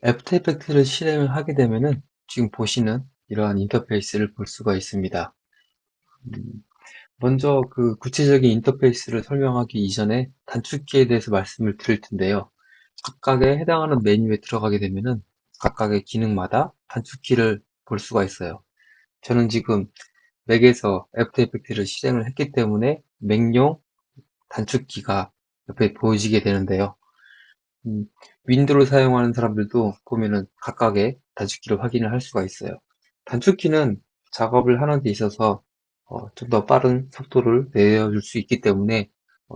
애프터 이펙트를 실행을 하게 되면은 지금 보시는 이러한 인터페이스를 볼 수가 있습니다. 음, 먼저 그 구체적인 인터페이스를 설명하기 이전에 단축키에 대해서 말씀을 드릴 텐데요. 각각에 해당하는 메뉴에 들어가게 되면은 각각의 기능마다 단축키를 볼 수가 있어요. 저는 지금 맥에서 애프터 이펙트를 실행을 했기 때문에 맥용 단축키가 옆에 보여지게 되는데요. 음, 윈도우를 사용하는 사람들도 보면은 각각의 단축키를 확인을 할 수가 있어요. 단축키는 작업을 하는 데 있어서 좀 더 빠른 속도를 내줄 수 있기 때문에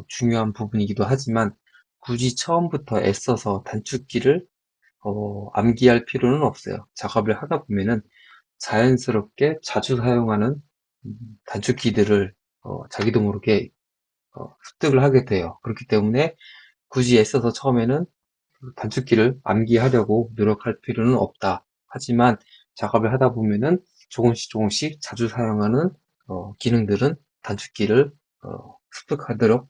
중요한 부분이기도 하지만 굳이 처음부터 애써서 단축키를 암기할 필요는 없어요. 작업을 하다 보면은 자연스럽게 자주 사용하는 음, 단축키들을 자기도 모르게 습득을 하게 돼요. 그렇기 때문에 굳이 애써서 처음에는 단축키를 암기하려고 노력할 필요는 없다. 하지만 작업을 하다 보면은 조금씩 자주 사용하는 기능들은 단축키를 습득하도록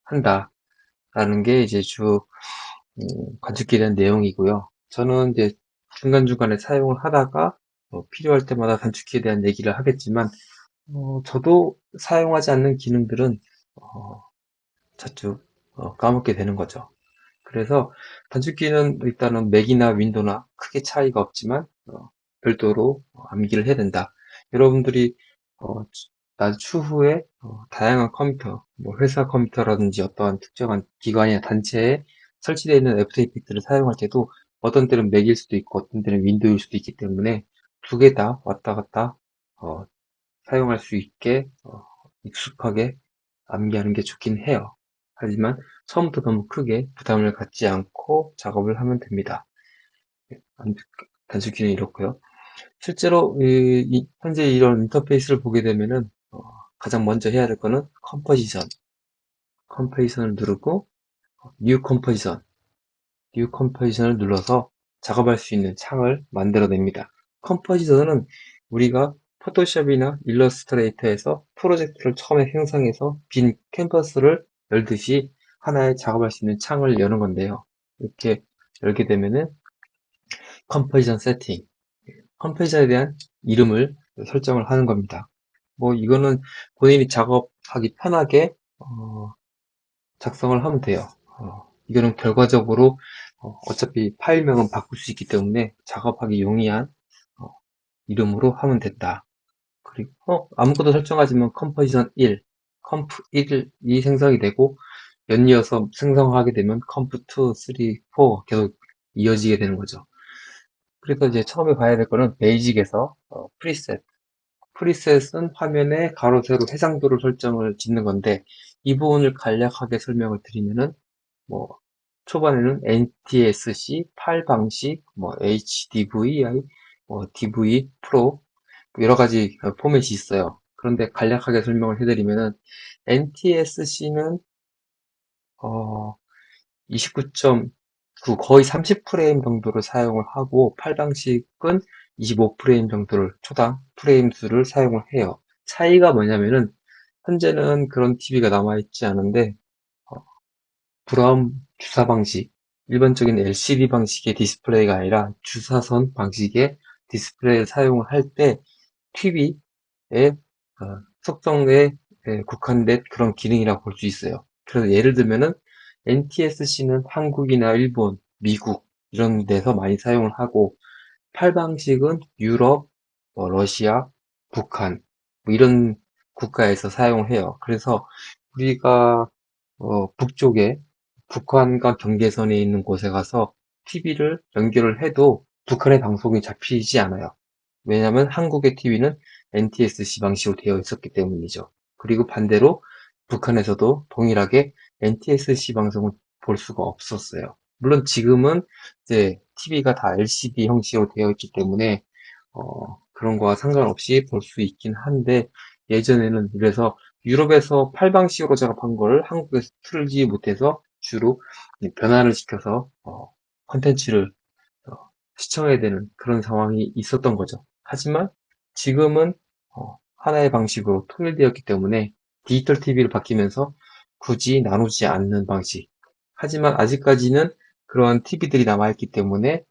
한다라는 게 이제 주 단축키에 대한 내용이고요. 저는 이제 중간중간에 사용을 하다가 필요할 때마다 단축키에 대한 얘기를 하겠지만 저도 사용하지 않는 기능들은 어, 자주 까먹게 되는 거죠. 그래서 단축키는 일단은 맥이나 윈도우나 크게 차이가 없지만 별도로 암기를 해야 된다. 여러분들이 추후에 다양한 컴퓨터, 뭐 회사 컴퓨터라든지 어떠한 특정한 기관이나 단체에 설치되어 있는 애프터 이펙트를 사용할 때도 어떤 때는 맥일 수도 있고 어떤 때는 윈도우일 수도 있기 때문에 두 개 다 왔다 갔다 어, 사용할 수 있게 익숙하게 암기하는 게 좋긴 해요. 하지만 처음부터 너무 크게 부담을 갖지 않고 작업을 하면 됩니다. 단축키는 이렇고요. 실제로 현재 이런 인터페이스를 보게 되면은 가장 먼저 해야 될 거는 컴포지션을 누르고 뉴 컴포지션, 뉴 컴포지션을 눌러서 작업할 수 있는 창을 만들어냅니다. 컴포지션은 우리가 포토샵이나 일러스트레이터에서 프로젝트를 처음에 생성해서 빈 캔버스를 열듯이 하나의 작업할 수 있는 창을 여는 건데요. 이렇게 열게 되면은 컴포지션 세팅, 컴포지션에 대한 이름을 설정을 하는 겁니다. 뭐 이거는 본인이 작업하기 편하게 작성을 하면 돼요. 이거는 결과적으로 어차피 파일명은 바꿀 수 있기 때문에 작업하기 용이한 어, 이름으로 하면 된다. 그리고 아무것도 설정하지만 컴포지션 1, 컴프 1이 생성이 되고 연이어서 생성하게 되면 컴프 2, 3, 4 계속 이어지게 되는 거죠. 그래서 이제 처음에 봐야 될 거는 베이직에서 프리셋. 프리셋은 화면에 가로, 세로, 해상도를 설정을 짓는 건데 이 부분을 간략하게 설명을 드리면은 뭐 초반에는 NTSC, 8방식, 뭐 HDVI, 뭐 DV 프로 여러 가지 포맷이 있어요. 그런데 간략하게 설명을 해드리면은 NTSC는 29.9 거의 30프레임 정도를 사용을 하고 8방식은 25프레임 정도를 초당 프레임 수를 사용을 해요. 차이가 뭐냐면은 현재는 그런 TV가 남아있지 않은데 브라운 주사 방식, 일반적인 LCD 방식의 디스플레이가 아니라 주사선 방식의 디스플레이를 사용을 할 때 TV의 속성에 국한된 그런 기능이라고 볼 수 있어요. 그래서 예를 들면은 NTSC는 한국이나 일본, 미국 이런 데서 많이 사용을 하고 8방식은 유럽, 러시아, 북한 뭐 이런 국가에서 사용을 해요. 그래서 우리가 북쪽에 북한과 경계선에 있는 곳에 가서 TV를 연결을 해도 북한의 방송이 잡히지 않아요. 왜냐하면 한국의 TV는 NTSC 방식으로 되어 있었기 때문이죠. 그리고 반대로 북한에서도 동일하게 NTSC 방송을 볼 수가 없었어요. 물론 지금은 이제 TV가 다 LCD 형식으로 되어 있기 때문에 그런 거와 상관없이 볼 수 있긴 한데 예전에는 그래서 유럽에서 8방식으로 작업한 걸 한국에서 틀지 못해서 주로 변화를 시켜서 컨텐츠를 시청해야 되는 그런 상황이 있었던 거죠. 하지만 지금은 하나의 방식으로 통일되었기 때문에 디지털 TV를 바뀌면서 굳이 나누지 않는 방식. 하지만 아직까지는 그러한 TV들이 남아있기 때문에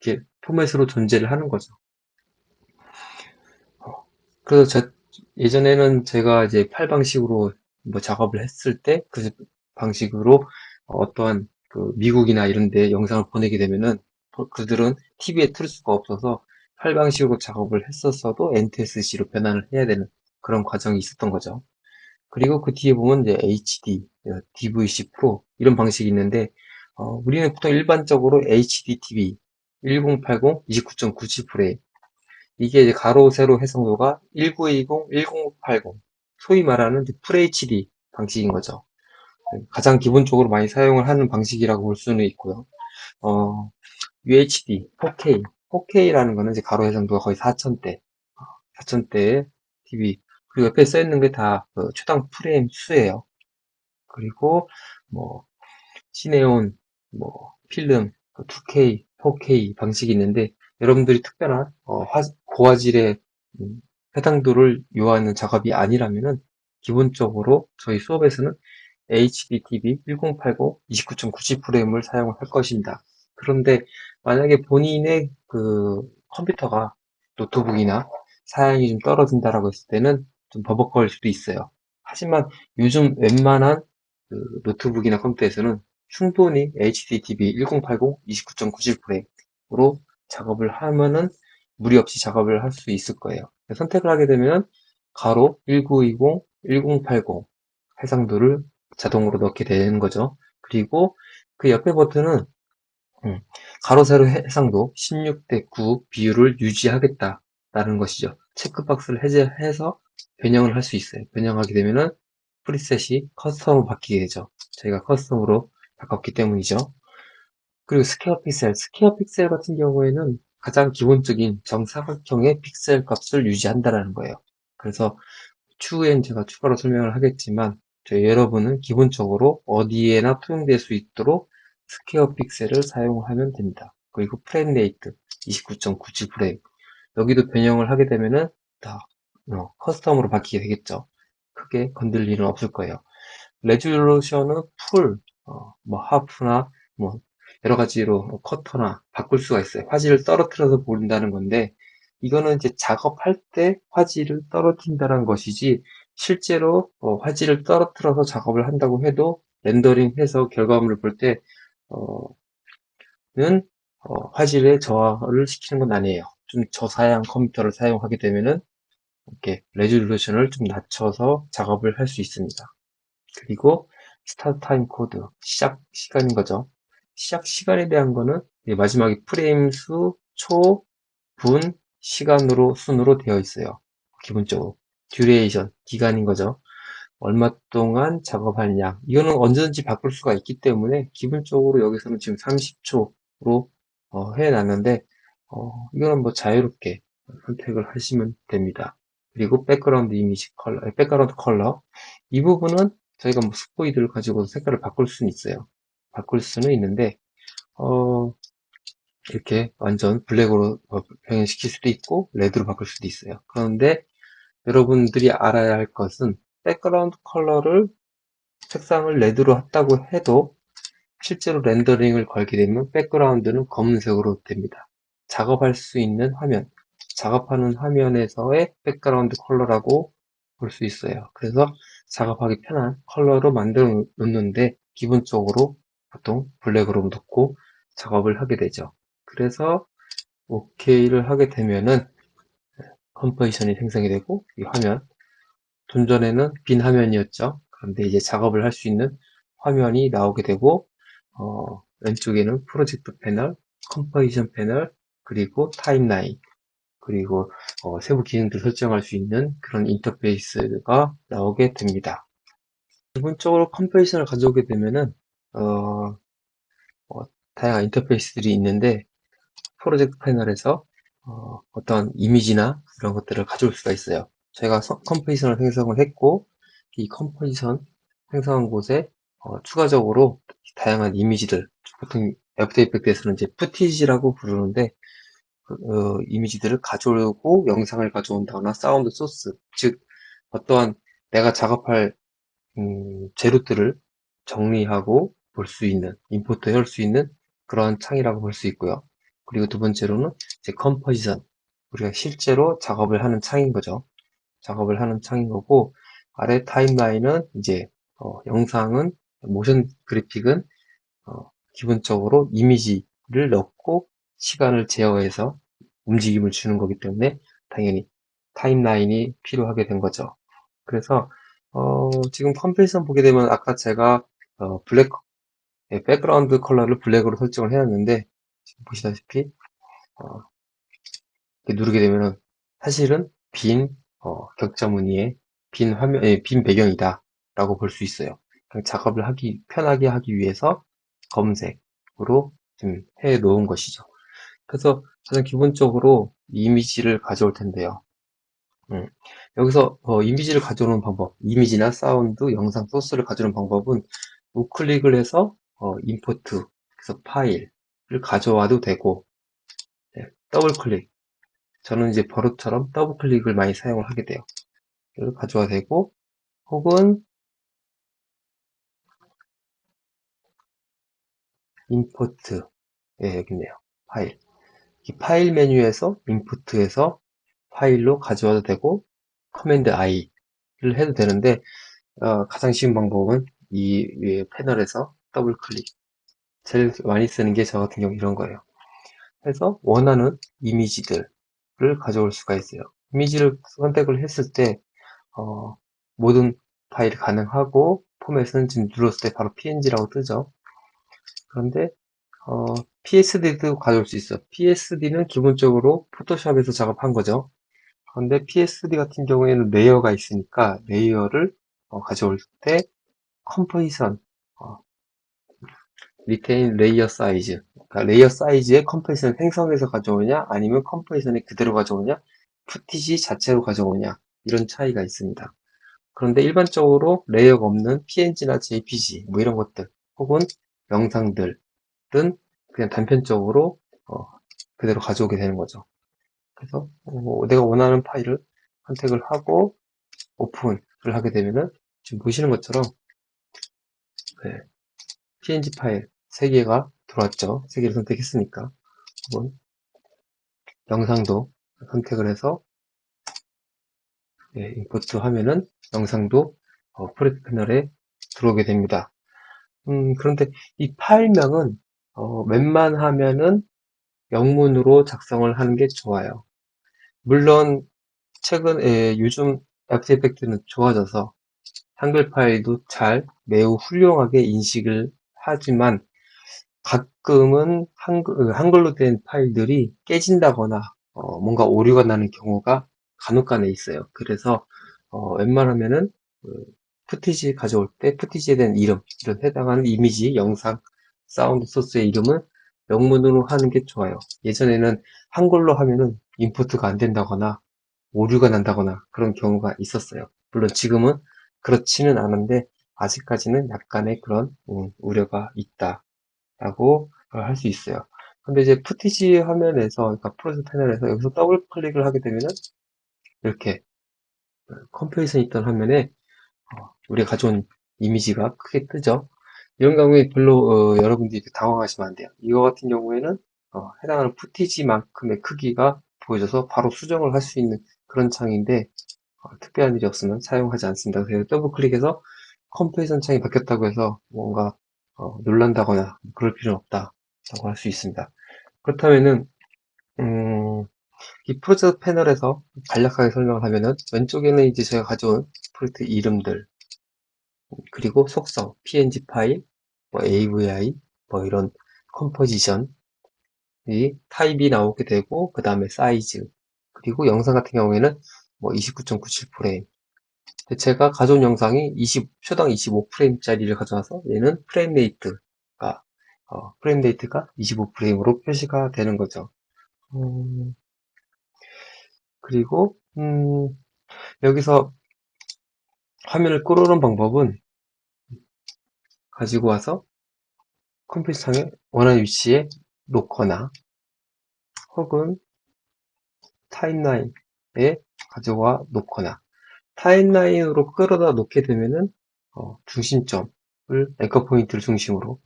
이렇게 포맷으로 존재를 하는 거죠. 그래서 예전에는 제가 이제 팔 방식으로 뭐 작업을 했을 때 그 방식으로 어떠한 그 미국이나 이런 데 영상을 보내게 되면은 그들은 TV에 틀 수가 없어서 팔 방식으로 작업을 했었어도 NTSC로 변환을 해야 되는 그런 과정이 있었던 거죠. 그리고 그 뒤에 보면 이제 HD, DVC 프로 이런 방식이 있는데 우리는 보통 일반적으로 HD TV 1080 29.97프레임 이게 이제 가로 세로 해상도가 1920, 1080 소위 말하는 이제 FHD 방식인 거죠. 가장 기본적으로 많이 사용을 하는 방식이라고 볼 수는 있고요. UHD, 4K, 4K라는 거는 이제 가로 해상도가 거의 4000대, 4000대의 TV. 그리고 옆에 써 있는 게 다 초당 프레임 수예요. 그리고 뭐 시네온, 뭐 필름, 2K, 4K 방식이 있는데 여러분들이 특별한 고화질의 해상도를 요하는 작업이 아니라면은 기본적으로 저희 수업에서는 HDTV 1080 29.97프레임을 사용할 것입니다. 그런데 만약에 본인의 그 컴퓨터가 노트북이나 사양이 좀 떨어진다라고 했을 때는 좀 버벅거릴 수도 있어요. 하지만 요즘 웬만한 그 노트북이나 컴퓨터에서는 충분히 HDTV 1080 29.97프레임으로 작업을 하면은 무리 없이 작업을 할 수 있을 거예요. 선택을 하게 되면 가로 1920, 1080 해상도를 자동으로 넣게 되는 거죠. 그리고 그 옆에 버튼은 가로 세로 해상도 16대 9 비율을 유지하겠다라는 것이죠. 체크박스를 해제해서 변형을 할 수 있어요. 변형하게 되면은 프리셋이 커스텀으로 바뀌게 되죠. 저희가 커스텀으로 바꿨기 때문이죠. 그리고 스퀘어 픽셀 같은 경우에는 가장 기본적인 정사각형의 픽셀 값을 유지한다는 거예요. 그래서 추후엔 제가 추가로 설명을 하겠지만 여러분은 기본적으로 어디에나 투영될 수 있도록 스퀘어 픽셀을 사용하면 됩니다. 그리고 프레임 레이트 29.97프레임 여기도 변형을 하게 되면은 다 커스텀으로 바뀌게 되겠죠. 크게 건들 일은 없을 거예요. 레졸루션은 풀, 뭐 하프나 뭐 여러 가지로 쿼터나 바꿀 수가 있어요. 화질을 떨어뜨려서 보인다는 건데 이거는 이제 작업할 때 화질을 떨어뜨린다는 것이지 실제로 화질을 떨어뜨려서 작업을 한다고 해도 렌더링해서 결과물을 볼 때는 화질의 저하를 시키는 건 아니에요. 좀 저사양 컴퓨터를 사용하게 되면은 이렇게 레졸루션을 좀 낮춰서 작업을 할 수 있습니다. 그리고 스타트 타임 코드, 시작 시간인 거죠. 시작 시간에 대한 거는 마지막에 프레임 수, 초, 분, 시간으로 순으로 되어 있어요. 기본적으로. 듀레이션, 기간인 거죠. 얼마 동안 작업할 양. 이거는 언제든지 바꿀 수가 있기 때문에 기본적으로 여기서는 지금 30초로 해놨는데 이거는 뭐 자유롭게 선택을 하시면 됩니다. 그리고 백그라운드 이미지 컬러, 백그라운드 컬러 이 부분은 저희가 뭐 스포이드를 가지고 색깔을 바꿀 수는 있어요. 바꿀 수는 있는데 이렇게 완전 블랙으로 변형시킬 수도 있고 레드로 바꿀 수도 있어요. 그런데 여러분들이 알아야 할 것은 백그라운드 컬러를 색상을 레드로 했다고 해도 실제로 렌더링을 걸게 되면 백그라운드는 검은색으로 됩니다. 작업할 수 있는 화면, 작업하는 화면에서의 백그라운드 컬러라고 볼 수 있어요. 그래서 작업하기 편한 컬러로 만들어 놓는데 기본적으로 보통 블랙으로 놓고 작업을 하게 되죠. 그래서 OK를 하게 되면은 컴포지션이 생성이 되고 이 화면 좀 전에는 빈 화면이었죠. 그런데 이제 작업을 할 수 있는 화면이 나오게 되고 왼쪽에는 프로젝트 패널, 컴포지션 패널, 그리고 타임라인, 그리고 세부 기능들 설정할 수 있는 그런 인터페이스가 나오게 됩니다. 기본적으로 컴포지션을 가져오게 되면은 어, 다양한 인터페이스들이 있는데 프로젝트 패널에서 어떤 이미지나 이런 것들을 가져올 수가 있어요. 저희가 컴포지션을 생성을 했고 이 컴포지션 생성한 곳에 추가적으로 다양한 이미지들 보통 애프터 이펙트에서는 이제 푸티지라고 부르는데 이미지들을 가져오고 영상을 가져온다거나 사운드 소스 즉 어떠한 내가 작업할 재료들을 정리하고 볼 수 있는 임포트 할 수 있는 그런 창이라고 볼 수 있고요. 그리고 두 번째로는 이제 컴포지션. 우리가 실제로 작업을 하는 창인 거죠. 작업을 하는 창인 거고, 아래 타임라인은 이제, 영상은, 모션 그래픽은, 기본적으로 이미지를 넣고 시간을 제어해서 움직임을 주는 거기 때문에 당연히 타임라인이 필요하게 된 거죠. 그래서, 지금 컴필선 보게 되면 아까 제가, 블랙, 백그라운드 컬러를 블랙으로 설정을 해놨는데, 지금 보시다시피, 어, 이렇게 누르게 되면은 사실은 빈 격자 무늬의 빈 화면, 빈 배경이다 라고 볼 수 있어요. 그냥 작업을 편하게 하기 위해서 검은색으로 좀 해 놓은 것이죠. 그래서 가장 기본적으로 이미지를 가져올 텐데요. 여기서 이미지를 가져오는 방법, 이미지나 사운드, 영상 소스를 가져오는 방법은 우클릭을 해서 임포트, 그래서 파일을 가져와도 되고, 더블 클릭, 저는 이제 버릇처럼 더블 클릭을 많이 사용을 하게 돼요. 이걸 가져와 되고, 혹은 임포트, 예, 여기 있네요. 파일. 이 파일 메뉴에서 임포트해서 파일로 가져와도 되고, 커맨드 I를 해도 되는데, 가장 쉬운 방법은 이 위에 패널에서 더블 클릭. 제일 많이 쓰는 게 저 같은 경우 이런 거예요. 그래서 원하는 이미지들을 가져올 수가 있어요. 이미지를 선택을 했을 때 모든 파일이 가능하고 포맷은 지금 눌렀을 때 바로 PNG라고 뜨죠. 그런데 PSD도 가져올 수 있어. PSD는 기본적으로 포토샵에서 작업한 거죠. 그런데 PSD 같은 경우에는 레이어가 있으니까 레이어를 가져올 때 컴포지션, 리테인 레이어 사이즈, 그러니까 레이어 사이즈의 컴포지션 생성해서 가져오냐 아니면 컴포지션을 그대로 가져오냐, 푸티지 자체로 가져오냐, 이런 차이가 있습니다. 그런데 일반적으로 레이어가 없는 PNG나 JPG 뭐 이런 것들 혹은 영상들은 그냥 단편적으로 그대로 가져오게 되는 거죠. 그래서 내가 원하는 파일을 선택을 하고 오픈을 하게 되면은 지금 보시는 것처럼 네, PNG 파일 3개가 들어왔죠. 3개를 선택했으니까. 혹은 영상도 선택을 해서 임포트 하면은 영상도 프로젝트 패널에 들어오게 됩니다. 그런데 이 파일명은 웬만하면은 영문으로 작성을 하는 게 좋아요. 물론 요즘 애프터 이펙트는 좋아져서 한글 파일도 매우 훌륭하게 인식을 하지만 가끔은 한글로 된 파일들이 깨진다거나 뭔가 오류가 나는 경우가 간혹가내 있어요. 그래서 웬만하면은 푸티지 가져올 때 푸티지에 대한 이름, 이런 해당하는 이미지, 영상, 사운드 소스의 이름은 영문으로 하는 게 좋아요. 예전에는 한글로 하면은 임포트가 안 된다거나 오류가 난다거나 그런 경우가 있었어요. 물론 지금은 그렇지는 않은데 아직까지는 약간의 그런 우려가 있다라고 할 수 있어요. 근데 이제 푸티지 화면에서, 그러니까 프로젝트 패널에서 여기서 더블 클릭을 하게 되면은 이렇게 컴포지션 있던 화면에 우리가 가져온 이미지가 크게 뜨죠. 이런 경우에 별로 여러분들이 당황하시면 안 돼요. 이거 같은 경우에는 해당하는 푸티지만큼의 크기가 보여져서 바로 수정을 할 수 있는 그런 창인데 특별한 일이 없으면 사용하지 않습니다. 그래서 더블 클릭해서 컴포지션 창이 바뀌었다고 해서 뭔가 놀란다거나 그럴 필요는 없다라고 할 수 있습니다. 그렇다면은 이 프로젝트 패널에서 간략하게 설명을 하면은 왼쪽에는 이제 제가 가져온 프로젝트 이름들, 그리고 속성, PNG 파일, 뭐 AVI, 뭐 이런 컴포지션, 이 타입이 나오게 되고, 그 다음에 사이즈, 그리고 영상 같은 경우에는 뭐 29.97프레임. 제가 가져온 영상이 초당 25프레임짜리를 가져와서 얘는 프레임 레이트가 25프레임으로 표시가 되는 거죠. 그리고, 여기서 화면을 끌어오는 방법은 가지고 와서 컴퓨터창에 원하는 위치에 놓거나 혹은 타임라인에 가져와 놓거나 타임라인으로 끌어다 놓게 되면은 중심점을 앵커 포인트를 중심으로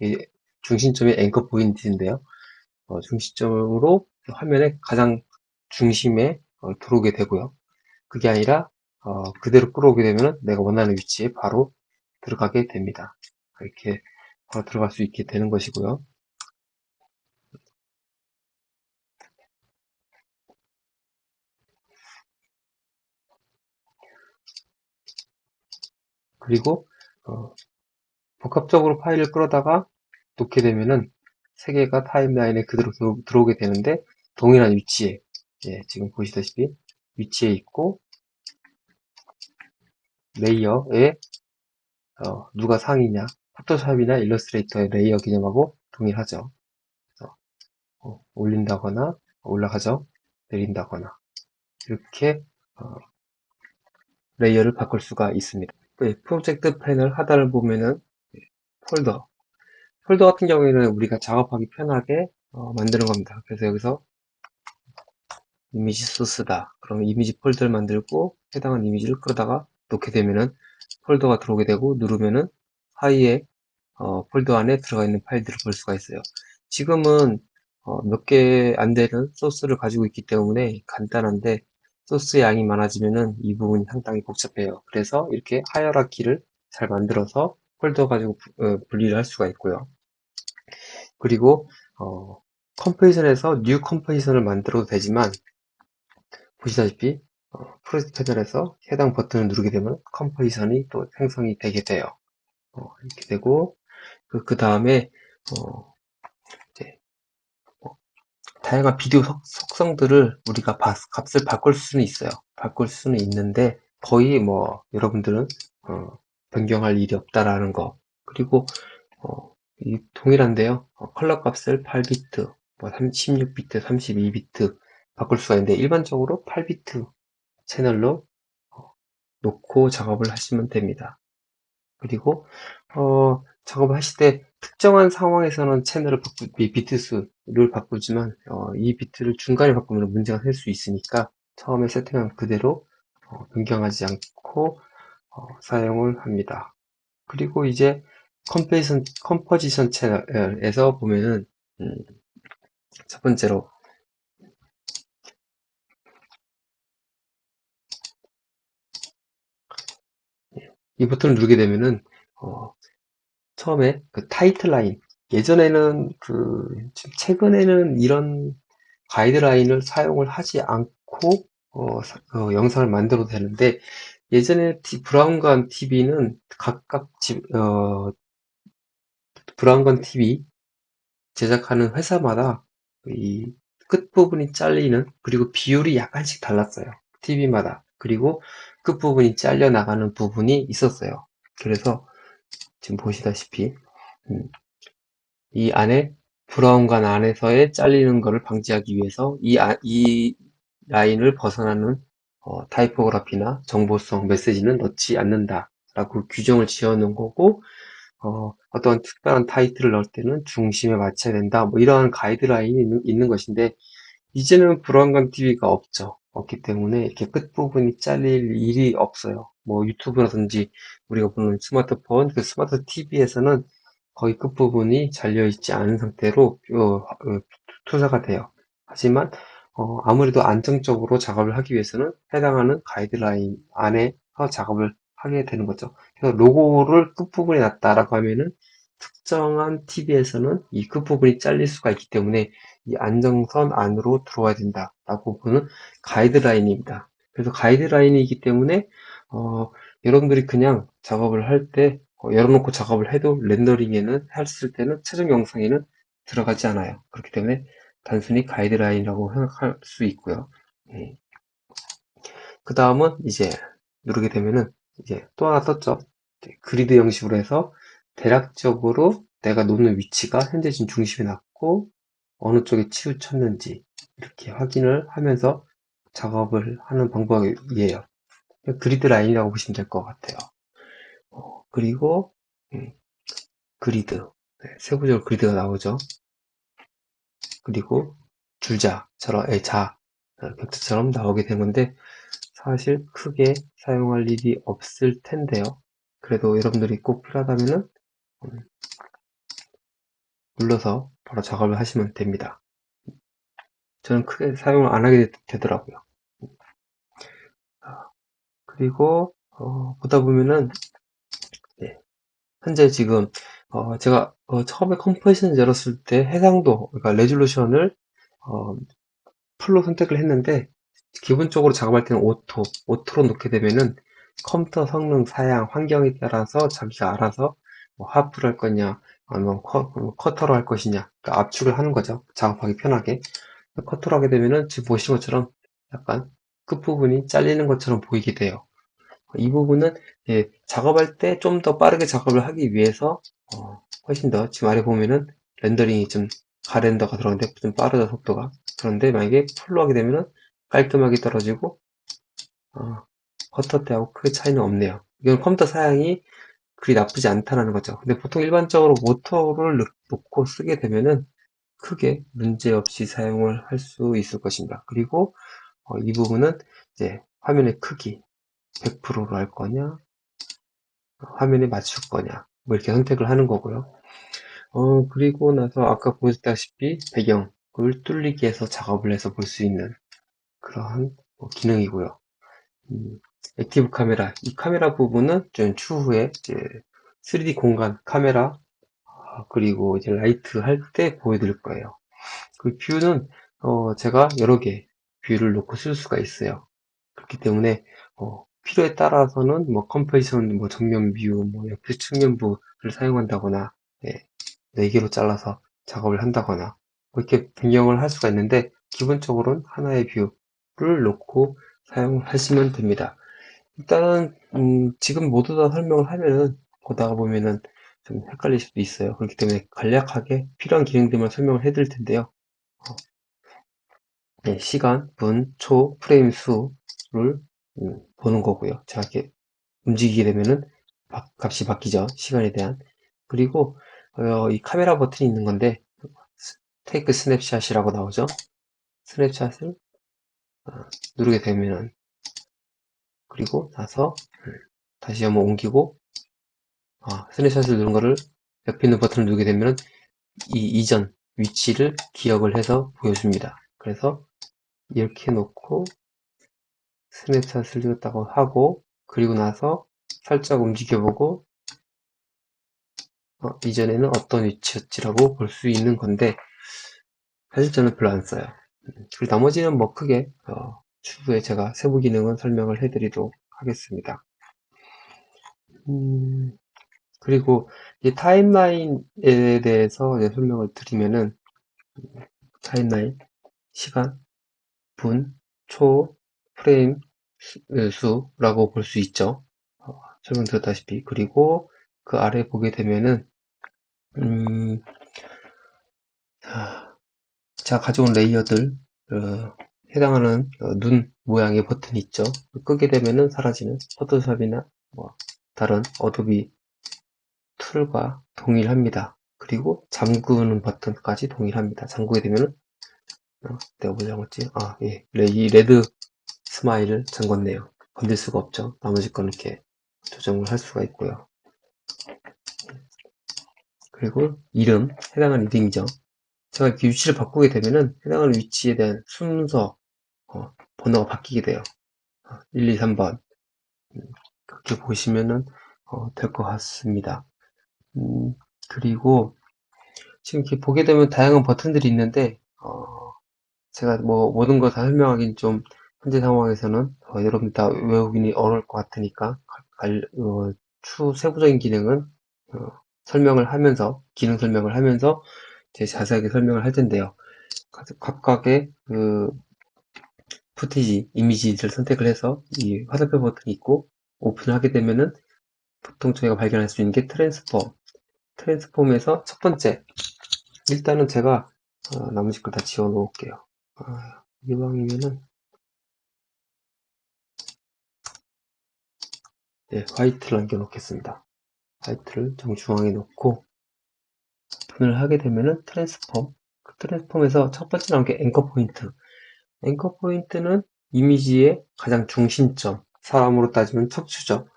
중심점이 앵커 포인트인데요. 중심점으로 화면의 가장 중심에 들어오게 되고요. 그게 아니라 그대로 끌어오게 되면 내가 원하는 위치에 바로 들어가게 됩니다. 이렇게 바로 들어갈 수 있게 되는 것이고요. 그리고 복합적으로 파일을 끌어다가 놓게 되면은 세 개가 타임라인에 그대로 들어오게 되는데 동일한 위치에, 예, 지금 보시다시피 위치에 있고 레이어에 누가 상이냐, 포토샵이나 일러스트레이터의 레이어 개념하고 동일하죠. 그래서 올린다거나 올라가죠, 내린다거나 이렇게 레이어를 바꿀 수가 있습니다. 프로젝트 패널 하단을 보면은 폴더, 폴더 같은 경우에는 우리가 작업하기 편하게 만드는 겁니다. 그래서 여기서 이미지 소스다. 그러면 이미지 폴더를 만들고 해당한 이미지를 끌어다가 놓게 되면은 폴더가 들어오게 되고 누르면은 하위에 폴더 안에 들어가 있는 파일들을 볼 수가 있어요. 지금은 몇 개 안 되는 소스를 가지고 있기 때문에 간단한데 소스 양이 많아지면은 이 부분이 상당히 복잡해요. 그래서 이렇게 하이어라키를 잘 만들어서 폴더 가지고 분리를 할 수가 있고요. 그리고 컴포지션에서 뉴 컴포지션을 만들어도 되지만 보시다시피 프로젝트 패널에서 해당 버튼을 누르게 되면 컴포지션이 또 생성이 되게 돼요. 이렇게 되고 그 다음에 이제 다양한 비디오 속성들을 우리가 값을 바꿀 수는 있어요. 바꿀 수는 있는데 거의 뭐 여러분들은 변경할 일이 없다라는 거. 그리고 이 동일한데요. 컬러 값을 8비트, 뭐 16비트, 32비트 바꿀 수가 있는데 일반적으로 8비트 채널로 놓고 작업을 하시면 됩니다. 그리고 작업을 하실 때 특정한 상황에서는 채널을 비트 수를 바꾸지만 이 비트를 중간에 바꾸면 문제가 될 수 있으니까 처음에 세팅한 그대로 변경하지 않고 사용을 합니다. 그리고 이제 컴포지션 채널에서 보면은 첫 번째로 이 버튼을 누르게 되면은 처음에 그 타이틀 라인, 예전에는 최근에는 이런 가이드라인을 사용을 하지 않고 영상을 만들어도 되는데 예전에 브라운관 TV는 각각 브라운관 TV 제작하는 회사마다 이 끝부분이 잘리는, 그리고 비율이 약간씩 달랐어요. TV마다. 그리고 끝부분이 잘려 나가는 부분이 있었어요. 그래서 지금 보시다시피 음, 이 안에 브라운관 안에서의 잘리는 것을 방지하기 위해서 이 라인을 벗어나는 타이포그래피나 정보성 메시지는 넣지 않는다 라고 규정을 지어 놓은 거고, 어떤 특별한 타이틀을 넣을 때는 중심에 맞춰야 된다, 뭐 이러한 가이드라인이 있는 것인데 이제는 브라운관 TV가 없죠. 없기 때문에 이렇게 끝부분이 잘릴 일이 없어요. 뭐 유튜브라든지 우리가 보는 스마트폰, 그 스마트 TV에서는 거의 끝부분이 잘려있지 않은 상태로 투사가 돼요. 하지만 아무래도 안정적으로 작업을 하기 위해서는 해당하는 가이드라인 안에서 작업을 하게 되는 거죠. 그래서 로고를 끝부분에 놨다라고 하면은 특정한 TV에서는 이 끝부분이 잘릴 수가 있기 때문에 이 안정선 안으로 들어와야 된다라고 보는 가이드라인입니다. 그래서 가이드라인이기 때문에 여러분들이 그냥 작업을 할 때 열어놓고 작업을 해도 렌더링에는 했을 때는 최종 영상에는 들어가지 않아요. 그렇기 때문에 단순히 가이드라인이라고 생각할 수 있고요. 그 다음은 이제 누르게 되면은 이제 또 하나 떴죠. 그리드 형식으로 해서 대략적으로 내가 놓는 위치가 현재 지금 중심에 놨고 어느 쪽에 치우쳤는지 이렇게 확인을 하면서 작업을 하는 방법이에요. 그리드 라인이라고 보시면 될 것 같아요. 그리고 그리드, 세부적으로 그리드가 나오죠. 그리고 줄자처럼 벽자처럼 나오게 된 건데 사실 크게 사용할 일이 없을 텐데요. 그래도 여러분들이 꼭 필요하다면은 눌러서 바로 작업을 하시면 됩니다. 저는 크게 사용을 안 하게 되더라고요. 그리고 보다 보면은 네, 현재 지금 제가 처음에 컴포지션 열었을 때 해상도, 그러니까 레졸루션을 어, 풀로 선택을 했는데, 기본적으로 작업할 때는 오토로 놓게 되면은 컴퓨터 성능, 사양, 환경에 따라서 자기가 알아서 뭐 하프를 할 거냐, 아니면 커터로 할 것이냐, 그러니까 압축을 하는 거죠. 작업하기 편하게. 커터로 하게 되면은 지금 보시는 것처럼 약간 끝부분이 잘리는 것처럼 보이게 돼요. 이 부분은 작업할 때 좀 더 빠르게 작업을 하기 위해서 훨씬 더 지금 아래 보면은 렌더링이 좀 가렌더가 들어가는데 좀 빠르다 속도가. 그런데 만약에 풀로 하게 되면은 깔끔하게 떨어지고 커터 때하고 크게 차이는 없네요. 이건 컴퓨터 사양이 그리 나쁘지 않다는 거죠. 근데 보통 일반적으로 모터를 놓고 쓰게 되면은 크게 문제없이 사용을 할 수 있을 것입니다. 그리고 이 부분은 이제 화면의 크기 100%로 할 거냐, 화면에 맞출 거냐, 뭐 이렇게 선택을 하는 거고요. 그리고 나서 아까 보셨다시피 배경을 뚫리게 해서 작업을 해서 볼 수 있는 그러한 기능이고요. 액티브 카메라, 이 카메라 부분은 좀 추후에 이제 3D 공간 카메라, 그리고 이제 라이트 할 때 보여드릴 거예요. 그 뷰는 제가 여러 개 뷰를 놓고 쓸 수가 있어요. 그렇기 때문에 필요에 따라서는 뭐 컴포지션, 뭐 정면 뷰, 뭐 옆에 측면 뷰를 사용한다거나, 예, 4개로 잘라서 작업을 한다거나 뭐 이렇게 변경을 할 수가 있는데, 기본적으로는 하나의 뷰를 놓고 사용하시면 됩니다. 일단은 지금 모두 다 설명을 하면은 보다가 보면은 좀 헷갈릴 수도 있어요. 그렇기 때문에 간략하게 필요한 기능들만 설명을 해드릴 텐데요. 네, 시간, 분, 초, 프레임 수를 보는 거고요. 자, 이렇게 움직이게 되면은 값이 바뀌죠. 시간에 대한. 그리고 이 카메라 버튼이 있는 건데 테이크 스냅샷이라고 나오죠. 스냅샷을 누르게 되면은, 그리고 나서 다시 한번 옮기고 스냅샷을 누른 거를 옆에 있는 버튼을 누르게 되면은 이 이전 위치를 기억을 해서 보여줍니다. 그래서 이렇게 놓고 스냅샷을 찍었다고 하고, 그리고 나서 살짝 움직여보고 이전에는 어떤 위치였지라고 볼 수 있는 건데, 사실 저는 별로 안 써요. 그리고 나머지는 뭐 크게 추후에 제가 세부 기능은 설명을 해드리도록 하겠습니다. 그리고 이 타임라인에 대해서 이제 설명을 드리면은, 타임라인, 시간, 분, 초, 프레임 수라고 볼 수 있죠. 설명드렸다시피. 그리고 그 아래 보게 되면은 음, 제가 가져온 레이어들, 해당하는 눈 모양의 버튼이 있죠. 끄게 되면은 사라지는 포토샵이나 뭐 다른 어도비 툴과 동일합니다. 그리고 잠그는 버튼까지 동일합니다. 잠그게 되면은 내가 뭐 잠궜지? 예, 이 레드 스마일을 잠궜네요. 건들 수가 없죠. 나머지 건 이렇게 조정을 할 수가 있고요. 그리고 이름, 해당하는 이름이죠. 제가 이렇게 위치를 바꾸게 되면은 해당하는 위치에 대한 순서, 번호가 바뀌게 돼요. 1, 2, 3번. 그렇게 보시면은 될 것 같습니다. 그리고 지금 이렇게 보게 되면 다양한 버튼들이 있는데, 제가 뭐 모든 걸 다 설명하기는 좀 현재 상황에서는 여러분 다 외우기는 어려울 것 같으니까 추후 세부적인 기능은 설명을 하면서, 기능 설명을 하면서 제 자세하게 설명을 할 텐데요. 각각의 그 푸티지, 이미지를 선택을 해서 이 화살표 버튼이 있고, 오픈을 하게 되면은 보통 저희가 발견할 수 있는 게 트랜스폼에서 첫 번째, 일단은 제가 나머지 걸 다 지워 놓을게요. 이왕이면은 네, 화이트를 남겨 놓겠습니다. 화이트를 정중앙에 놓고 오픈을 하게 되면은 그 트랜스폼에서 첫 번째 나온 게 앵커 포인트. 앵커 포인트는 이미지의 가장 중심점, 사람으로 따지면 척추죠.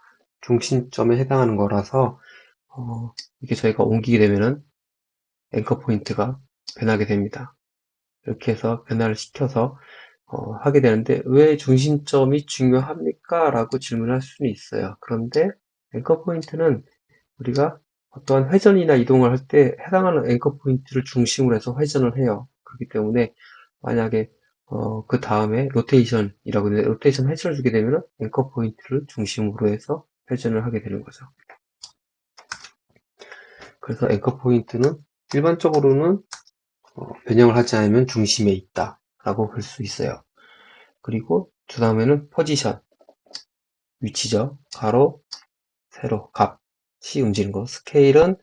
중심점에 해당하는 거라서 이게 저희가 옮기게 되면은 앵커 포인트가 변하게 됩니다. 이렇게 해서 변화를 시켜서 하게 되는데 왜 중심점이 중요합니까? 라고 질문할 수는 있어요. 그런데 앵커 포인트는 우리가 어떠한 회전이나 이동을 할 때 해당하는 앵커 포인트를 중심으로 해서 회전을 해요. 그렇기 때문에 만약에 그 다음에 로테이션이라고 하는데 로테이션 회전을 주게 되면 앵커 포인트를 중심으로 해서 회전을 하게 되는 거죠. 그래서 앵커 포인트는 일반적으로는 변형을 하지 않으면 중심에 있다 라고 볼 수 있어요. 그리고 그 다음에는 포지션, 위치죠. 가로, 세로, 값이 움직이는 거. 스케일은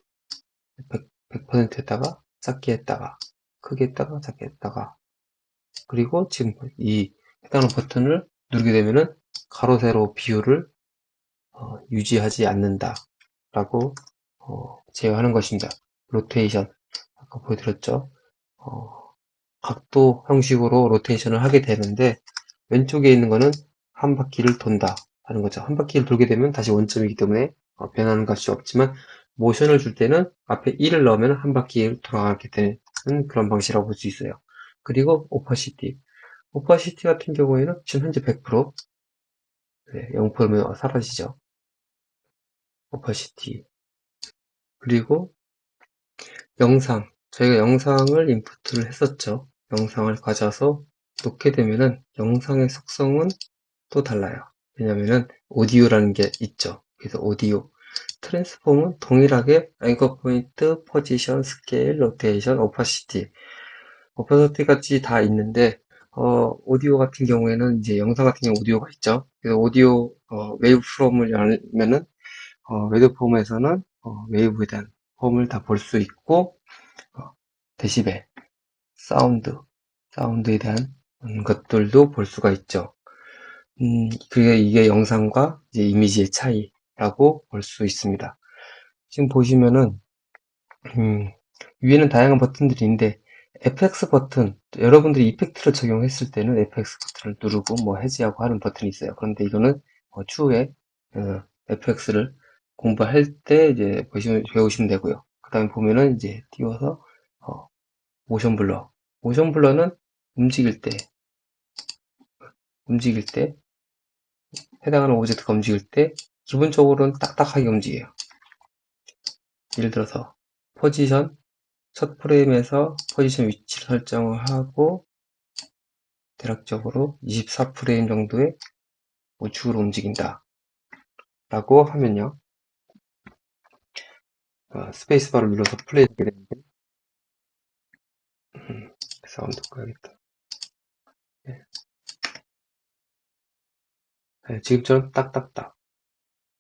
100%에다가 작게 했다가 크게 했다가 작게 했다가 그리고 지금 이 해당하는 버튼을 누르게 되면은 가로 세로 비율을 유지하지 않는다 라고 제어하는 것입니다. 로테이션 아까 보여드렸죠. 각도 형식으로 로테이션을 하게 되는데 왼쪽에 있는 거는 한 바퀴를 돈다 하는 거죠. 한 바퀴를 돌게 되면 다시 원점이기 때문에 변하는 값이 없지만 모션을 줄 때는 앞에 1을 넣으면 한 바퀴 돌아가게 되는 그런 방식이라고 볼 수 있어요. 그리고 오퍼시티. 오퍼시티 같은 경우에는 지금 현재 100%, 0%면 사라지죠. 오퍼시티. 그리고 영상. 저희가 영상을 인풋을 했었죠. 영상을 가져와서 놓게 되면은 영상의 속성은 또 달라요. 왜냐면은 오디오라는 게 있죠. 그래서 오디오. 트랜스폼은 동일하게 앵커 포인트, 포지션, 스케일, 로테이션, 오퍼시티. 오퍼시티 같이 다 있는데 오디오 같은 경우에는 이제 영상 같은 경우 오디오가 있죠. 그래서 오디오 웨이브 폼을 열면은 웨이브 폼에서는 웨이브에 대한 폼을 다 볼 수 있고 데시벨, 사운드에 대한 것들도 볼 수가 있죠. 그게 이게 영상과 이제 이미지의 차이라고 볼 수 있습니다. 지금 보시면은 위에는 다양한 버튼들이 있는데 FX 버튼, 여러분들이 이펙트를 적용했을 때는 FX 버튼을 누르고 뭐 해지하고 하는 버튼이 있어요. 그런데 이거는 추후에 FX를 공부할 때 이제 배우시면 되고요. 그 다음에 보면은 이제 띄워서 모션 블러. 모션 블러는 움직일 때 해당하는 오브젝트가 움직일 때 기본적으로는 딱딱하게 움직여요. 예를 들어서 포지션, 첫 프레임에서 포지션 위치를 설정을 하고 대략적으로 24프레임 정도의 우측으로 움직인다 라고 하면요, 스페이스바를 눌러서 플레이 하게 되는데 사운드 꺼야겠다. 네, 지금처럼 딱딱딱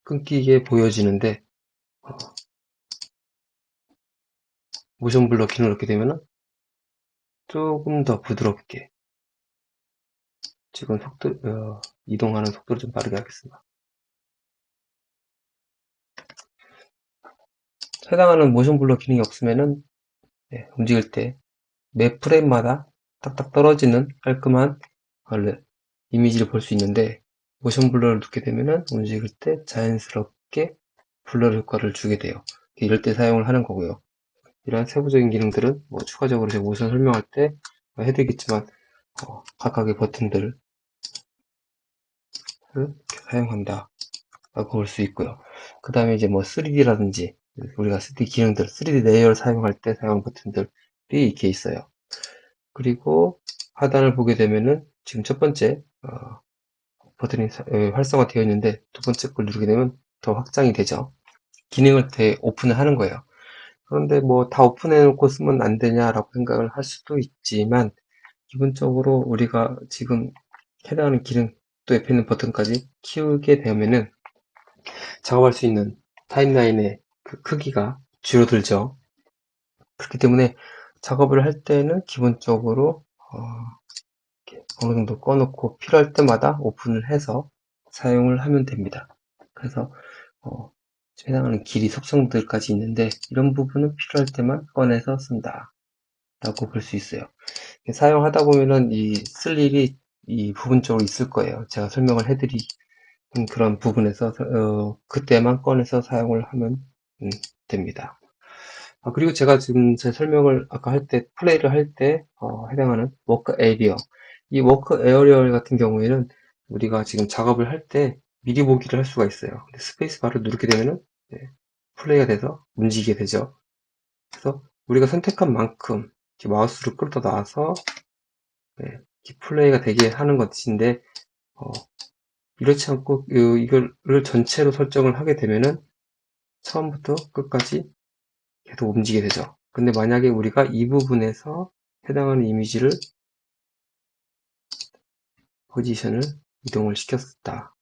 끊기게 보여지는데 모션 블러 키를 넣게 되면 조금 더 부드럽게, 지금 이동하는 속도를 좀 빠르게 하겠습니다. 해당하는 모션 블러 기능이 없으면은 움직일 때 매 프레임마다 딱딱 떨어지는 깔끔한 이미지를 볼 수 있는데 모션 블러를 넣게 되면은 움직일 때 자연스럽게 블러 효과를 주게 돼요. 이럴 때 사용을 하는 거고요. 이러한 세부적인 기능들은 뭐 추가적으로 제가 우선 설명할 때 해드리겠지만 각각의 버튼들을 사용한다 라고 볼 수 있고요. 그 다음에 이제 뭐 3D라든지 우리가 3D 기능들, 3D 레이어를 사용할 때 사용한 버튼들이 이렇게 있어요. 그리고 하단을 보게 되면은 지금 첫 번째 버튼이 활성화되어 있는데 두 번째 걸 누르게 되면 더 확장이 되죠. 기능을 오픈을 하는 거예요. 그런데 뭐 다 오픈해 놓고 쓰면 안 되냐라고 생각을 할 수도 있지만 기본적으로 우리가 지금 해당하는 기능 또 옆에 있는 버튼까지 키우게 되면은 작업할 수 있는 타임라인의 그 크기가 줄어들죠. 그렇기 때문에 작업을 할 때는 기본적으로 어느 정도 꺼놓고 필요할 때마다 오픈을 해서 사용을 하면 됩니다. 그래서 해당하는 길이 속성들까지 있는데 이런 부분은 필요할 때만 꺼내서 쓴다 라고 볼 수 있어요. 사용하다 보면은 쓸 일이 이 부분적으로 있을 거예요. 제가 설명을 해드린 그런 부분에서 그때만 꺼내서 사용을 하면 됩니다. 그리고 제가 지금 제 설명을 아까 할 때, 플레이를 할 때, 해당하는 워크 에리어. 이 워크 에어리어 같은 경우에는 우리가 지금 작업을 할 때 미리 보기를 할 수가 있어요. 근데 스페이스 바를 누르게 되면은, 네, 플레이가 돼서 움직이게 되죠. 그래서 우리가 선택한 만큼 이렇게 마우스를 끌어 놔서, 네, 이렇게 플레이가 되게 하는 것인데, 어, 이렇지 않고 이거를 전체로 설정을 하게 되면은 처음부터 끝까지 계속 움직이게 되죠. 근데 만약에 우리가 이 부분에서 해당하는 이미지를 포지션을 이동을 시켰다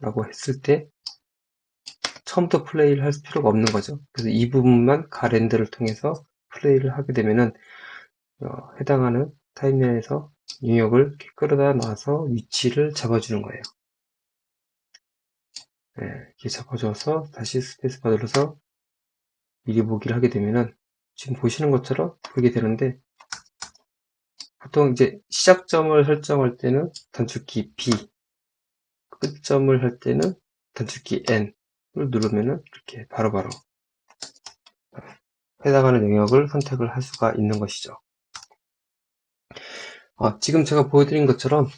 라고 했을 때 처음부터 플레이를 할 필요가 없는 거죠. 그래서 이 부분만 가랜드를 통해서 플레이를 하게 되면은 해당하는 타임라인에서 영역을 이렇게 끌어다 놔서 위치를 잡아주는 거예요. 네, 이렇게 잡아줘서 다시 스페이스바 눌러서 미리 보기를 하게 되면은 지금 보시는 것처럼 보게 되는데, 보통 이제 시작점을 설정할 때는 단축키 B, 끝점을 할 때는 단축키 N을 누르면은 이렇게 바로바로 해당하는 영역을 선택을 할 수가 있는 것이죠. 지금 제가 보여드린 것처럼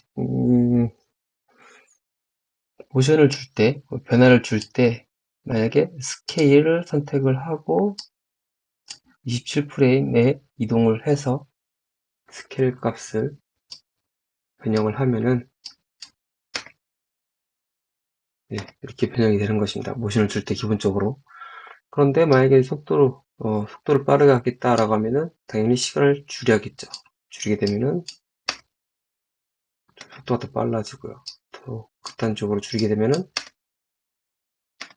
모션을 줄 때, 변화를 줄 때 만약에 스케일을 선택을 하고 27프레임에 이동을 해서 스케일 값을 변형을 하면은, 네, 이렇게 변형이 되는 것입니다. 모션을 줄 때 기본적으로. 그런데 만약에 속도를 빠르게 하겠다라고 하면은 당연히 시간을 줄여야겠죠. 줄이게 되면은 속도가 더 빨라지고요. 더 극단적으로 줄이게 되면은,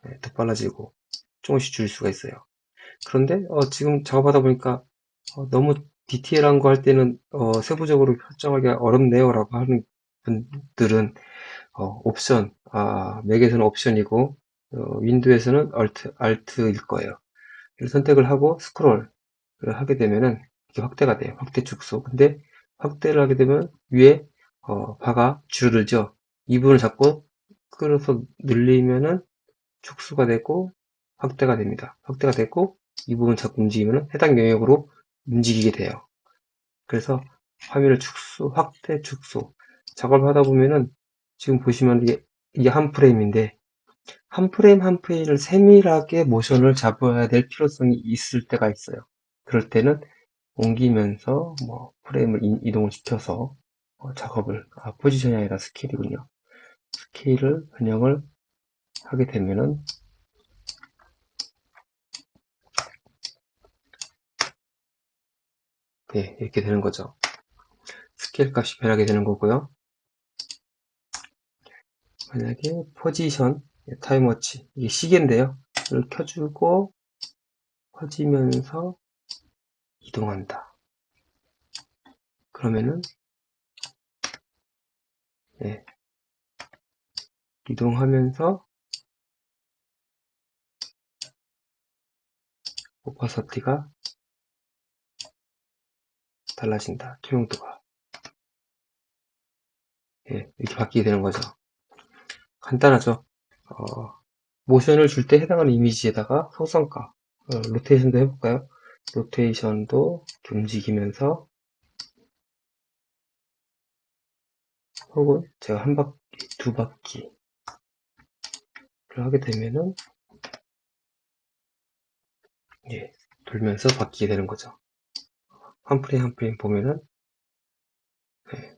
네, 더 빨라지고 조금씩 줄일 수가 있어요. 그런데 지금 작업하다 보니까 너무 디테일한 거 할 때는 세부적으로 설정하기 어렵네요 라고 하는 분들은 옵션, 맥에서는 옵션이고 윈도우에서는 Alt일 거예요. 선택을 하고 스크롤을 하게 되면은 이게 확대가 돼요. 확대 축소. 근데 확대를 하게 되면 위에 바가 줄어들죠. 이 부분을 잡고 끌어서 늘리면은 축소가 되고 확대가 됩니다. 확대가 되고 이 부분 자꾸 움직이면 해당 영역으로 움직이게 돼요. 그래서 화면을 축소, 확대, 축소 작업을 하다 보면은 지금 보시면 이게 한 프레임인데 한 프레임 한 프레임을 세밀하게 모션을 잡아야 될 필요성이 있을 때가 있어요. 그럴 때는 옮기면서 프레임을 이동을 시켜서 작업을, 포지션이 아니라 스케일이군요. 스케일을 변형을 하게 되면은, 네, 이렇게 되는 거죠. 스케일 값이 변하게 되는 거고요. 만약에 포지션, 타임워치, 이게 시계인데요. 이걸 켜주고 퍼지면서 이동한다. 그러면은, 네, 이동하면서 오파서티가 달라진다. 투명도가. 예, 이렇게 바뀌게 되는 거죠. 간단하죠. 모션을 줄 때 해당하는 이미지에다가 속성값, 로테이션도 해볼까요? 로테이션도 움직이면서, 혹은 제가 한 바퀴, 두 바퀴를 하게 되면은, 예, 돌면서 바뀌게 되는 거죠. 한 프레임 한 프레임 보면은, 예,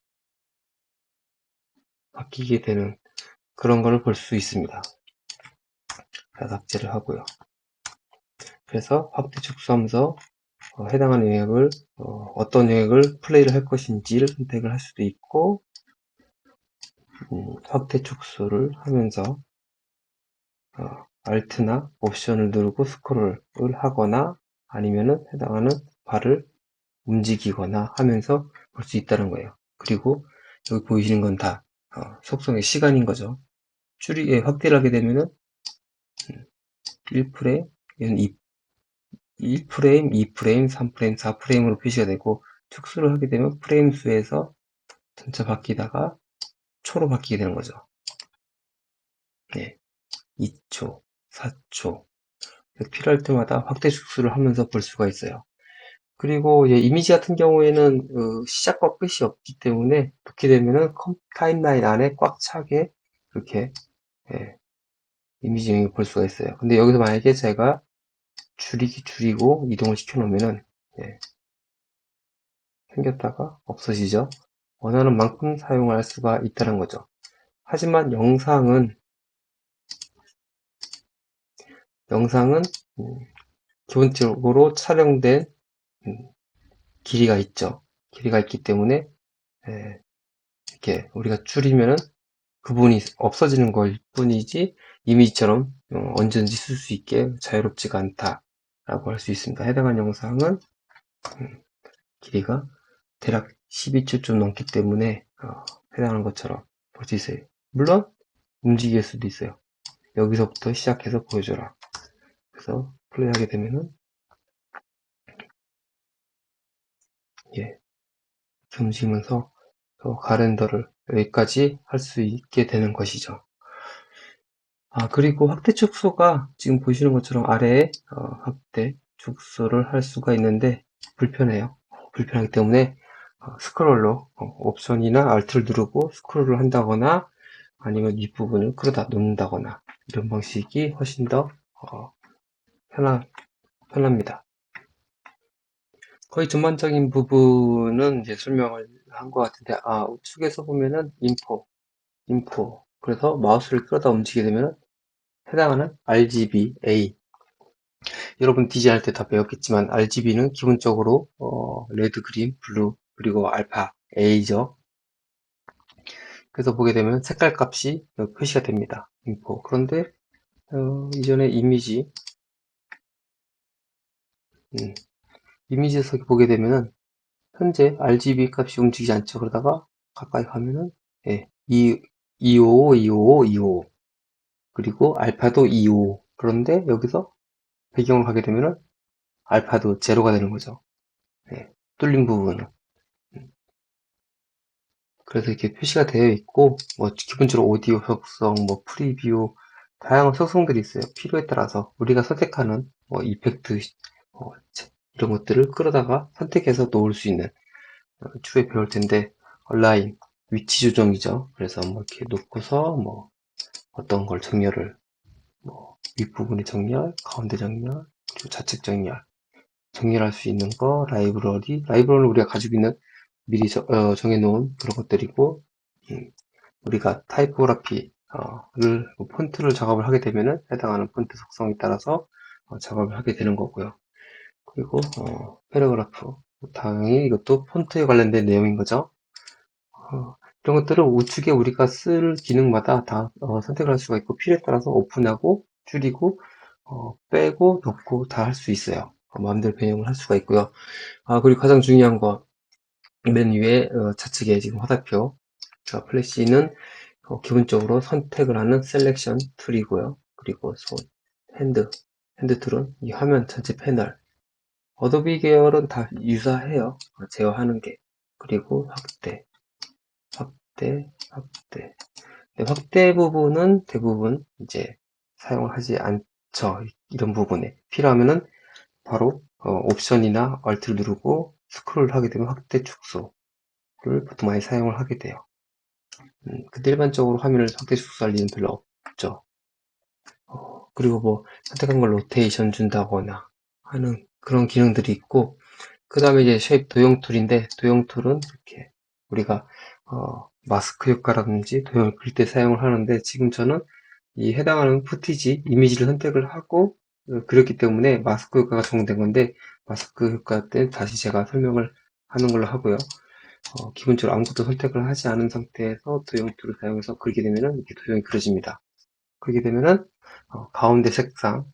바뀌게 되는 그런 거를 볼 수 있습니다. 자, 삭제를 하고요. 그래서 확대 축소하면서 해당하는 영역을 어떤 영역을 플레이를 할 것인지를 선택을 할 수도 있고, 확대 축소를 하면서 Alt나 옵션을 누르고 스크롤을 하거나 아니면은 해당하는 바를 움직이거나 하면서 볼 수 있다는 거예요. 그리고 여기 보이시는 건 다 속성의 시간인 거죠. 확대를 하게 되면은 1프레임, 얘는 1프레임, 2프레임, 3프레임, 4프레임으로 표시가 되고, 축소를 하게 되면 프레임 수에서 전체 바뀌다가 초로 바뀌게 되는 거죠. 네. 2초, 4초, 필요할 때마다 확대 축소를 하면서 볼 수가 있어요. 그리고 이미지 같은 경우에는 시작과 끝이 없기 때문에 그렇게 되면은 타임라인 안에 꽉 차게 이렇게 예, 이미지 영역을 볼 수가 있어요. 근데 여기서 만약에 제가 줄이고 이동을 시켜 놓으면은 예, 생겼다가 없어지죠. 원하는 만큼 사용할 수가 있다는 거죠. 하지만 영상은 음, 기본적으로 촬영된 음, 길이가 있죠. 길이가 있기 때문에 예, 이렇게 우리가 줄이면은 그 부분이 없어지는 걸 뿐이지 이미지처럼 언제든지 쓸 수 있게 자유롭지가 않다라고 할 수 있습니다. 해당한 영상은 길이가 대략 12초 좀 넘기 때문에 해당하는 것처럼 볼 수 있어요. 물론 움직일 수도 있어요. 여기서부터 시작해서 보여줘라. 그래서 플레이하게 되면은 예, 이렇게 움직이면서 가렌더를 여기까지 할 수 있게 되는 것이죠. 그리고 확대 축소가 지금 보시는 것처럼 아래에 확대 축소를 할 수가 있는데 불편해요. 불편하기 때문에 스크롤로 옵션이나 Alt를 누르고 스크롤을 한다거나 아니면 윗부분을 끌어다 놓는다거나 이런 방식이 훨씬 더 편합니다. 거의 전반적인 부분은 이제 설명을 한 것 같은데 우측에서 보면은 인포 그래서 마우스를 끌어다 움직이게 되면 해당하는 RGB, A 여러분 DJ 할 때 다 배웠겠지만 RGB는 기본적으로 레드, 그린, 블루 그리고 알파, A죠. 그래서 보게 되면 색깔 값이 표시가 됩니다. 인포. 그런데 이전에 이미지에서 보게 되면은 현재 RGB 값이 움직이지 않죠. 그러다가 가까이 가면은 예, 255, 255, 255 그리고 알파도 255 그런데 여기서 배경으로 가게 되면은 알파도 제로가 되는 거죠. 예, 뚫린 부분은. 그래서 이렇게 표시가 되어 있고, 뭐, 기본적으로 오디오 속성, 뭐, 프리뷰, 다양한 속성들이 있어요. 필요에 따라서 우리가 선택하는, 뭐, 이펙트, 어, 이런 것들을 끌어다가 선택해서 놓을 수 있는, 추후에 배울 텐데, 온라인, 위치 조정이죠. 그래서 뭐, 이렇게 놓고서, 뭐, 어떤 걸 정렬을, 뭐, 윗부분의 정렬, 가운데 정렬, 그리고 좌측 정렬할 수 있는 거, 라이브러리는 우리가 가지고 있는 미리 정해놓은 그런 것들이고, 음, 우리가 타이포그래피를 폰트를 작업을 하게 되면은 해당하는 폰트 속성에 따라서 작업을 하게 되는 거고요. 그리고 패러그래프 당연히 이것도 폰트에 관련된 내용인 거죠. 이런 것들을 우측에 우리가 쓸 기능마다 다 선택을 할 수가 있고 필요에 따라서 오픈하고 줄이고 빼고 넣고 다 할 수 있어요. 마음대로 변형을 할 수가 있고요. 그리고 가장 중요한 거 맨 위에 좌측에 지금 화살표 플래시는 기본적으로 선택을 하는 셀렉션 툴이고요. 그리고 핸드 툴은 이 화면 전체 패널. 어도비 계열은 다 유사해요. 제어하는 게. 그리고 확대. 네, 확대 부분은 대부분 이제 사용을 하지 않죠. 이런 부분에. 필요하면은 바로 옵션이나 Alt를 누르고 스크롤을 하게 되면 확대 축소를 보통 많이 사용을 하게 돼요. 근데 일반적으로 화면을 확대 축소할 일은 별로 없죠. 그리고 뭐 선택한 걸 로테이션 준다거나 하는 그런 기능들이 있고 그 다음에 이제 쉐입 도형 툴인데 도형 툴은 이렇게 우리가 마스크 효과라든지 도형을 그릴 때 사용을 하는데 지금 저는 이 해당하는 푸티지 이미지를 선택을 하고 그렸기 때문에 마스크 효과가 적용된 건데 마스크 효과 때 다시 제가 설명을 하는 걸로 하고요. 기본적으로 아무것도 선택을 하지 않은 상태에서 도형 툴을 사용해서 그리게 되면은 이렇게 도형이 그려집니다. 그렇게 되면은 가운데 색상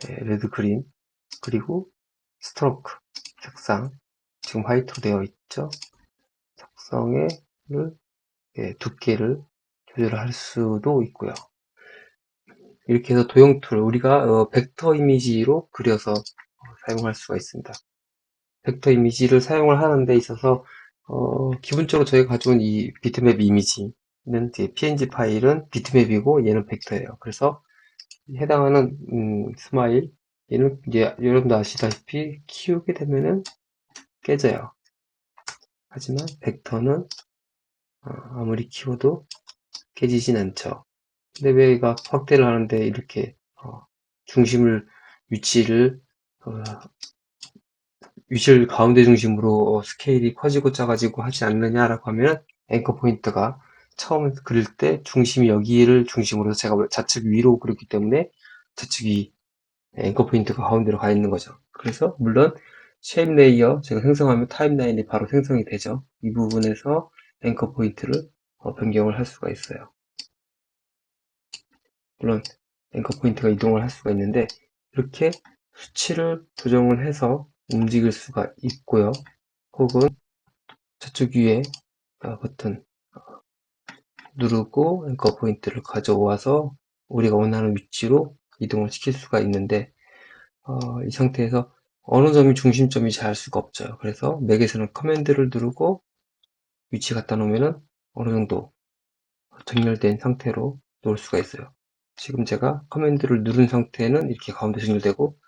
레드 그린 그리고 스트로크 색상 지금 화이트로 되어 있죠. 색상의 두께를 조절할 수도 있고요. 이렇게 해서 도형 툴 우리가 벡터 이미지로 그려서 사용할 수가 있습니다. 벡터 이미지를 사용을 하는 데 있어서 기본적으로 저희가 가져온 이 비트맵 이미지는 PNG 파일은 비트맵이고 얘는 벡터예요. 그래서 해당하는 스마일, 얘는 이제 여러분도 아시다시피 키우게 되면은 깨져요. 하지만 벡터는 아무리 키워도 깨지진 않죠. 근데 왜 얘가 확대를 하는데 이렇게 중심을 위치를 어, 위치를 가운데 중심으로 스케일이 커지고 작아지고 하지 않느냐라고 하면 앵커 포인트가 처음 그릴 때 중심이 여기를 중심으로 제가 좌측 위로 그렸기 때문에 좌측이 앵커 포인트가 가운데로 가 있는 거죠. 그래서 물론 쉐입 레이어 제가 생성하면 타임라인이 바로 생성이 되죠. 이 부분에서 앵커 포인트를 변경을 할 수가 있어요. 물론 앵커 포인트가 이동을 할 수가 있는데 이렇게 수치를 조정을 해서 움직일 수가 있고요. 혹은 저쪽 위에 버튼 누르고 앵커 포인트를 가져와서 우리가 원하는 위치로 이동을 시킬 수가 있는데 이 상태에서 어느 점이 중심점인지 알 수가 없죠. 그래서 맥에서는 커맨드를 누르고 위치 갖다 놓으면은 어느 정도 정렬된 상태로 놓을 수가 있어요. 지금 제가 커맨드를 누른 상태는 이렇게 가운데 정렬되고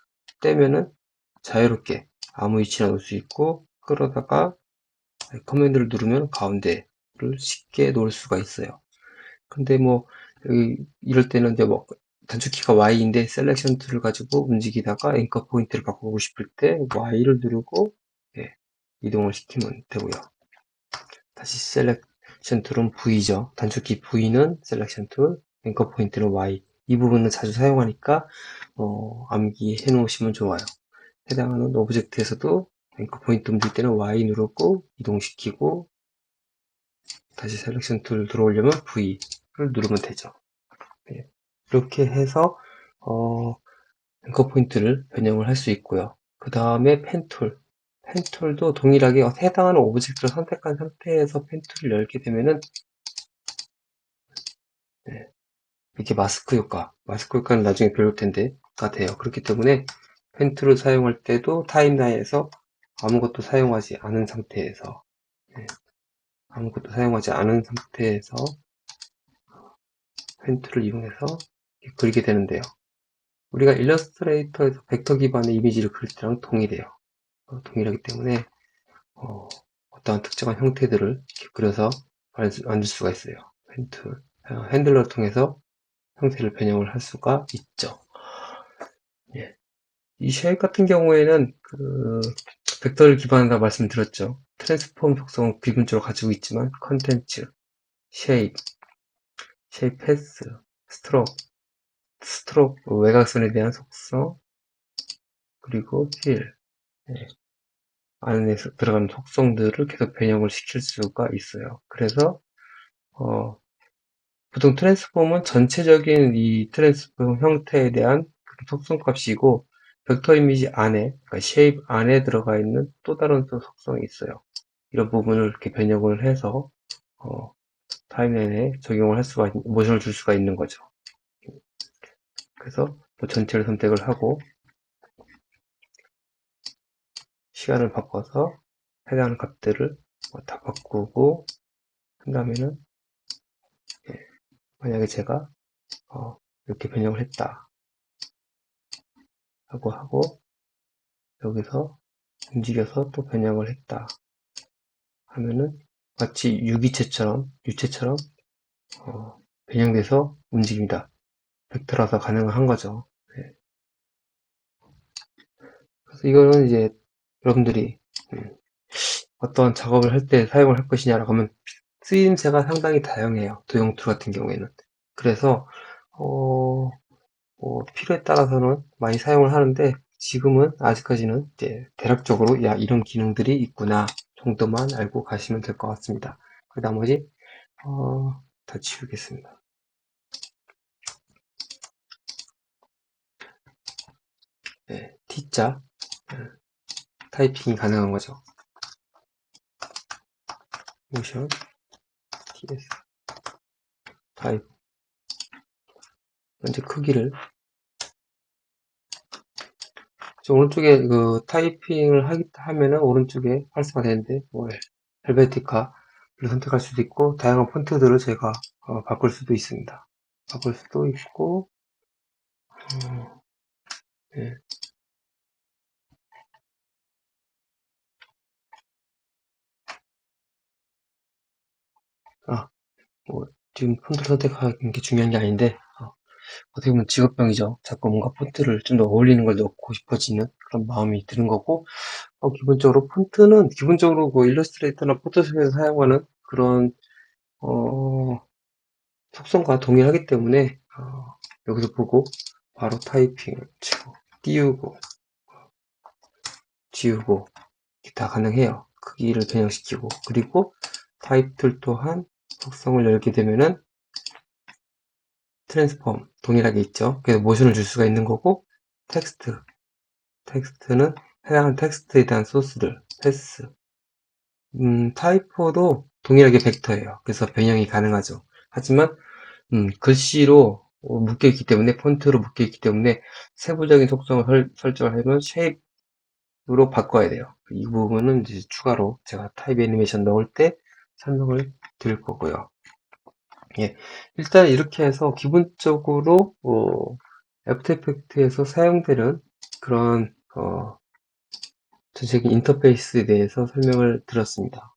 떼면은 자유롭게 아무 위치나 놓을 수 있고 끌어다가 커맨드를 누르면 가운데를 쉽게 놓을 수가 있어요. 근데 뭐 이럴 때는 이제 뭐 단축키가 Y인데 셀렉션 툴을 가지고 움직이다가 앵커 포인트를 바꾸고 싶을 때 Y를 누르고 예, 이동을 시키면 되고요. 다시 셀렉션 툴은 V죠. 단축키 V는 셀렉션 툴, 앵커 포인트는 Y. 이 부분은 자주 사용하니까 암기해 놓으시면 좋아요. 해당하는 오브젝트에서도 앵커 포인트 움직일 때는 Y 누르고 이동시키고 다시 셀렉션 툴을 들어오려면 V를 누르면 되죠. 네. 이렇게 해서 앵커 포인트를 변형을 할 수 있고요. 그 다음에 펜툴. 펜툴도 동일하게 해당하는 오브젝트를 선택한 상태에서 펜툴을 열게 되면은 네, 이렇게 마스크 효과는 나중에 배울 텐데가 돼요. 그렇기 때문에 펜툴을 사용할 때도 타임라인에서 아무것도 사용하지 않은 상태에서 네, 아무것도 사용하지 않은 상태에서 펜툴을 이용해서 그리게 되는데요. 우리가 일러스트레이터에서 벡터 기반의 이미지를 그릴 때랑 동일해요. 동일하기 때문에 어떠한 특정한 형태들을 이렇게 그려서 만들 수가 있어요. 펜툴, 핸들러를 통해서 형태를 변형을 할 수가 있죠. 예. 이 쉐입 같은 경우에는 벡터를 기반하다 말씀드렸죠. 트랜스폼 속성은 기본적으로 가지고 있지만 컨텐츠, 쉐입, 쉐입 패스, 스트로크 외곽선에 대한 속성, 그리고 휠 안에 들어가는 속성들을 계속 변형을 시킬 수가 있어요. 그래서 보통 트랜스폼은 전체적인 이 트랜스폼 형태에 대한 속성값이고 벡터 이미지 안에, 그러니까 쉐입 안에 들어가 있는 또 다른 또 속성이 있어요. 이런 부분을 이렇게 변형을 해서 타임라인에 적용을 할 수가, 모션을 줄 수가 있는 거죠. 그래서 뭐 전체를 선택을 하고 시간을 바꿔서 해당하는 값들을 다 바꾸고 한 다음에는 만약에 제가 이렇게 변형을 했다 하고 여기서 움직여서 또 변형을 했다 하면은 마치 유체처럼 변형돼서 움직입니다. 벡터라서 가능한 거죠. 네. 그래서 이거는 이제 여러분들이 어떤 작업을 할 때 사용을 할 것이냐라고 하면 쓰임새가 상당히 다양해요. 도형 툴 같은 경우에는. 그래서 필요에 따라서는 많이 사용을 하는데 지금은 아직까지는 이제 대략적으로 야 이런 기능들이 있구나 정도만 알고 가시면 될 것 같습니다. 그 나머지 다 지우겠습니다. 네, T자 타이핑이 가능한 거죠. 모션 TS 타입 현재 크기를 오른쪽에 그 타이핑을 하면은 오른쪽에 활성화 되는데 뭐 헬베티카를 선택할 수도 있고 다양한 폰트들을 제가 바꿀 수도 있습니다. 바꿀 수도 있고 네. 아, 뭐, 지금 폰트를 선택하는 게 중요한 게 아닌데, 어떻게 보면 직업병이죠. 자꾸 뭔가 폰트를 좀 더 어울리는 걸 넣고 싶어지는 그런 마음이 드는 거고, 기본적으로 폰트는 기본적으로 그 일러스트레이터나 포토샵에서 사용하는 그런, 어, 속성과 동일하기 때문에, 여기서 보고 바로 타이핑을 치고, 띄우고, 지우고, 이렇게 다 가능해요. 크기를 변형시키고, 그리고 타입툴 또한 속성을 열게 되면은 트랜스폼 동일하게 있죠. 그래서 모션을 줄 수가 있는 거고, 텍스트는 해당하는 텍스트에 대한 소스들, 패스, 타이포도 동일하게 벡터예요. 그래서 변형이 가능하죠. 하지만 글씨로 묶여있기 때문에, 폰트로 묶여있기 때문에 세부적인 속성을 설정을 하면 쉐입으로 바꿔야 돼요. 이 부분은 이제 추가로 제가 타입 애니메이션 넣을 때 설명을 드릴 거고요. 예, 일단 이렇게 해서 기본적으로 애프터 이펙트에서 사용되는 그런 전체적인 인터페이스에 대해서 설명을 드렸습니다.